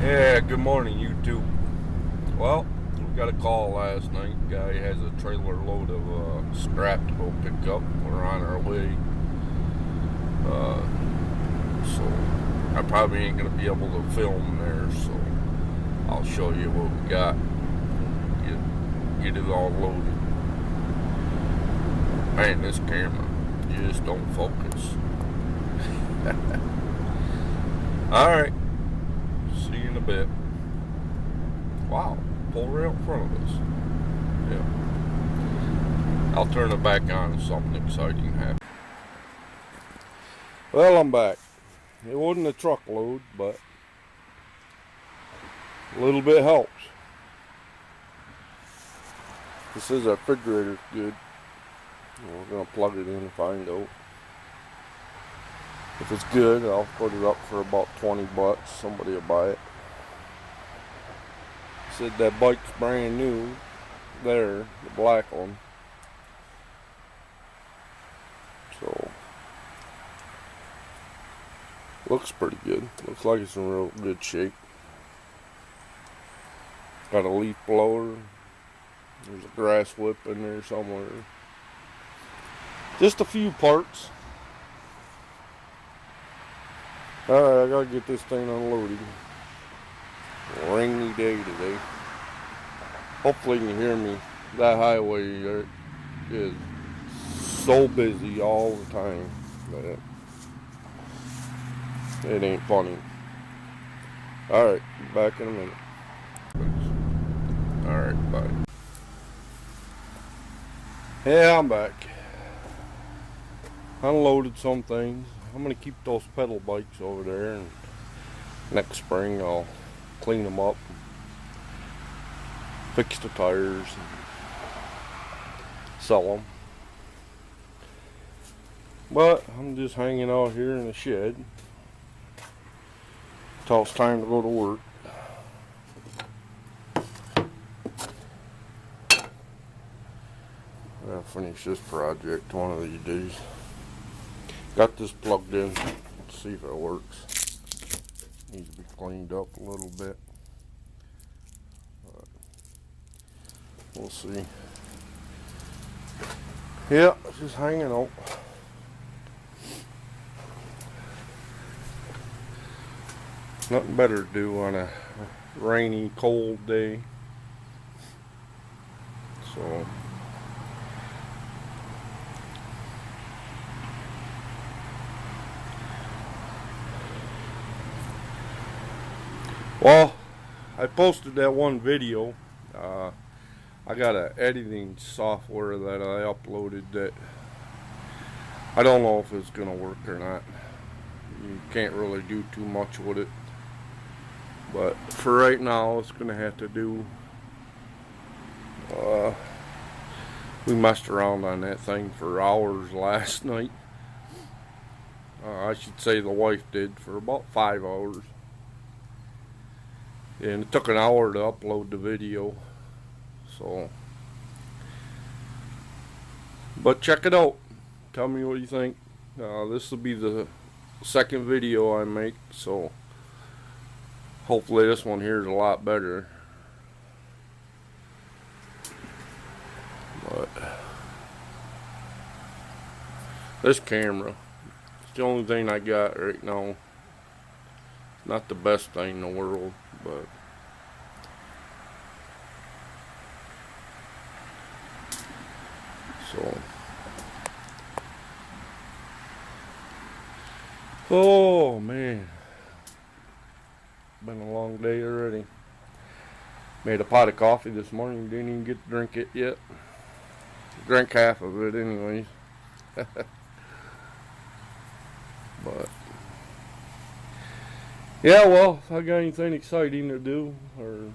Yeah, good morning, YouTube. Well, we got a call last night. Guy has a trailer load of scrap to go pick up. We're on our way. So I probably ain't gonna be able to film there. So I'll show you what we got. Get it all loaded. Man, this camera, you just don't focus. All right. See you in a bit. Wow, pull right out in front of us. Yeah. I'll turn it back on if something exciting happens. Well, I'm back. It wasn't a truckload, but a little bit helps. This is our refrigerator good. We're gonna plug it in and find out. If it's good, I'll put it up for about 20 bucks. Somebody will buy it. Said that bike's brand new. There, the black one. So, looks pretty good. Looks like it's in real good shape. Got a leaf blower. There's a grass whip in there somewhere. Just a few parts. Alright, I gotta get this thing unloaded. Rainy day today. Hopefully you can hear me. That highway is so busy all the time that it ain't funny. Alright, back in a minute. Alright, bye. Yeah, I'm back. Unloaded some things. I'm gonna keep those pedal bikes over there, and next spring I'll clean them up, fix the tires, and sell them. But I'm just hanging out here in the shed till it's time to go to work. I'll finish this project one of these days. Got this plugged in. Let's see if it works. Needs to be cleaned up a little bit. But we'll see. Yeah, just hanging out. Nothing better to do on a rainy, cold day. So well, I posted that one video. I got an editing software that I uploaded that I don't know if it's gonna work or not. You can't really do too much with it, but for right now it's gonna have to do. We messed around on that thing for hours last night. I should say the wife did, for about 5 hours. And it took an hour to upload the video. So, but check it out. Tell me what you think. This will be the second video I make, so hopefully this one here is a lot better. But this camera, it's the only thing I got right now. Not the best thing in the world, but so. Oh man, been a long day already. Made a pot of coffee this morning, didn't even get to drink it yet. Drank half of it anyways. But yeah, well, if I got anything exciting to do, or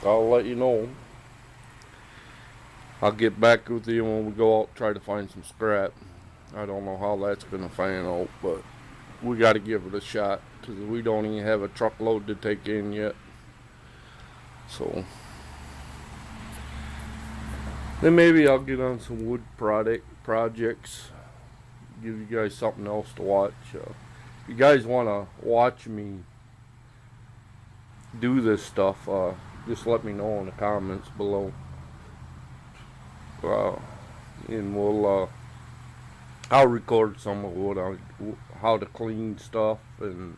I'll let you know. I'll get back with you when we go out, try to find some scrap. I don't know how that's gonna fan out, but we got to give it a shot, because we don't even have a truckload to take in yet. So then maybe I'll get on some wood projects, give you guys something else to watch. You guys want to watch me do this stuff, just let me know in the comments below. And I'll record some of how to clean stuff and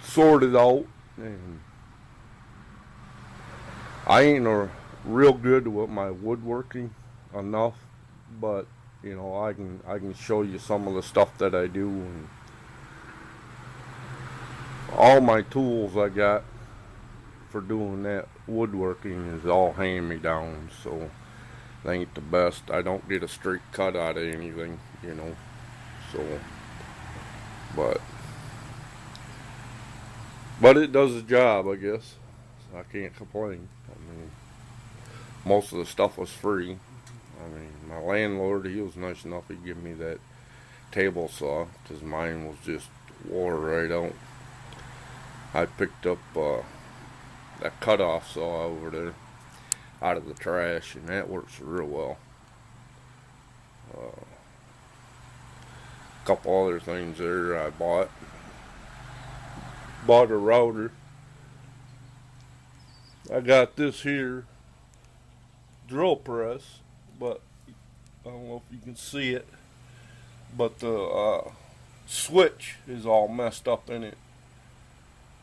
sort it out. And I ain't real good with my woodworking enough, but you know, I can show you some of the stuff that I do, and all my tools I got for doing that woodworking is all hand-me-down, so they ain't the best. I don't get a straight cut out of anything, you know, so but it does the job, I guess. So I can't complain. I mean, most of the stuff was free. I mean, my landlord, he was nice enough, he'd give me that table saw, because mine was just wore right out. I picked up that cutoff saw over there out of the trash, and that works real well. A couple other things there I bought a router. I got this here drill press, but I don't know if you can see it, but the switch is all messed up in it,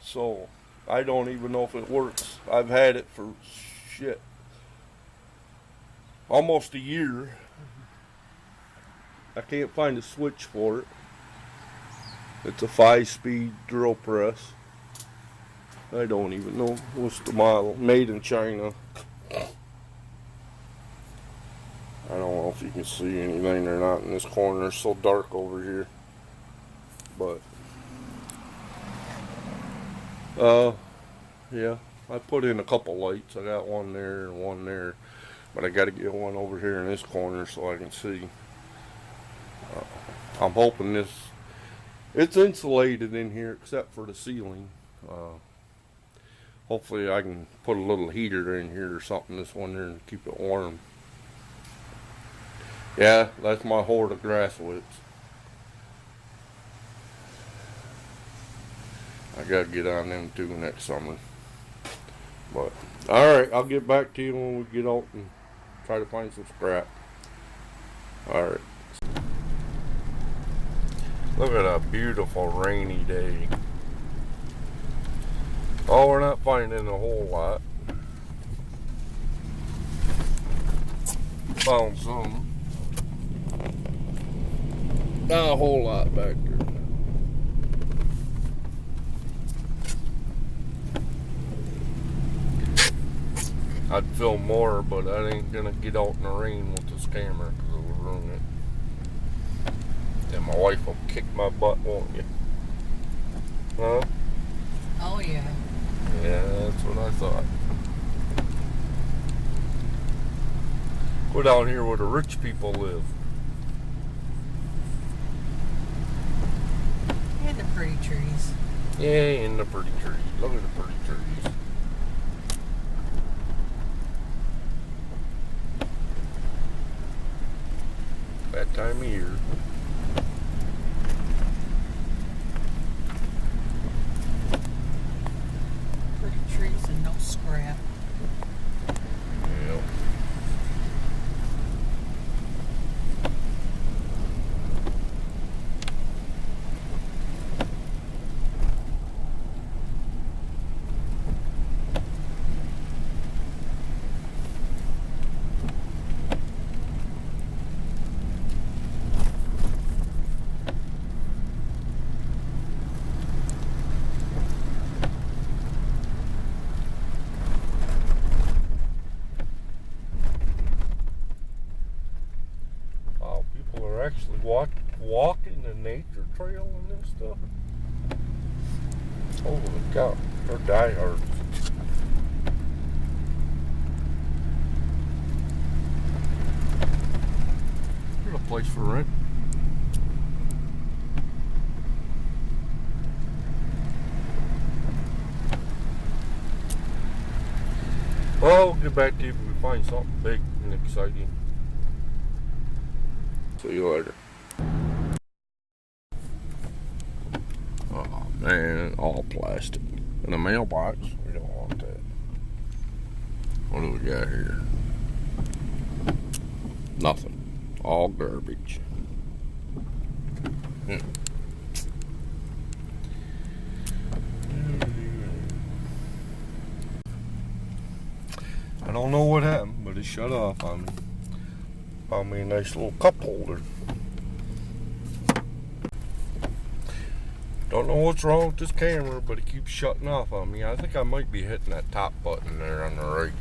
so I don't even know if it works. I've had it for almost a year. I can't find a switch for it. It's a 5-speed drill press. I don't even know what's the model. Made in China. I don't know if you can see anything or not in this corner. It's so dark over here. But yeah, I put in a couple lights. I got one there and one there, but I got to get one over here in this corner so I can see. I'm hoping it's insulated in here except for the ceiling. Hopefully I can put a little heater in here or something this winter and keep it warm. Yeah, that's my horde of grass whips. I gotta get on them too next summer. But alright, I'll get back to you when we get out and try to find some scrap. Alright. Look at a beautiful rainy day. Oh, we're not finding a whole lot. Found some. Not a whole lot back there. I'd film more, but I ain't gonna get out in the rain with this camera because it'll ruin it. And my wife will kick my butt, won't you? Huh? Oh, yeah. Yeah, that's what I thought. Go down here where the rich people live. And the pretty trees. Yeah, and the pretty trees. Look at the pretty trees. That time of year. Pretty trees and no scrap. Yeah. Actually walking the nature trail and this stuff. Holy cow, they're diehards. Here's a place for rent. Well, we'll get back to you if we find something big and exciting. See you later. Oh man, all plastic. In a mailbox. We don't want that. What do we got here? Nothing. All garbage. I don't know what happened, but it shut off on me. Found me a nice little cup holder. Don't know what's wrong with this camera, but it keeps shutting off on me. I think I might be hitting that top button there on the right.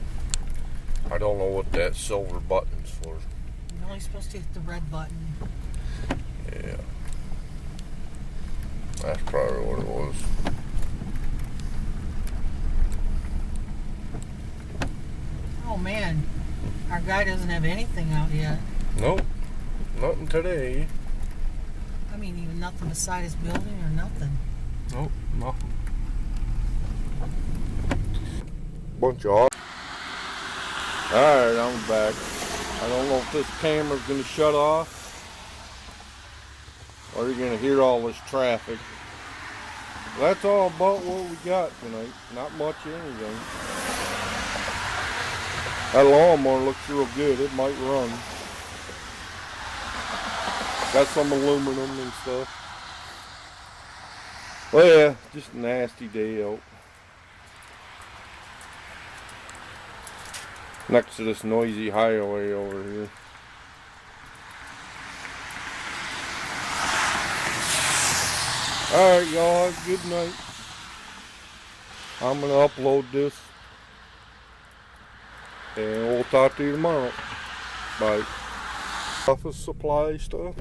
I don't know what that silver button's for. You're only supposed to hit the red button. Yeah. That's probably what it was. Oh man, our guy doesn't have anything out yet. Nope. Nothing today. I mean, even nothing beside his building or nothing. Nope, nothing. Bunch of. Alright, I'm back. I don't know if this camera's gonna shut off or you're gonna hear all this traffic. That's all about what we got tonight. Not much of anything. That lawnmower looks real good. It might run. Got some aluminum and stuff. Well, yeah, just a nasty day out. Next to this noisy highway over here. Alright, y'all, have a good night. I'm gonna upload this. And we'll talk to you tomorrow. Bye. Office supply stuff.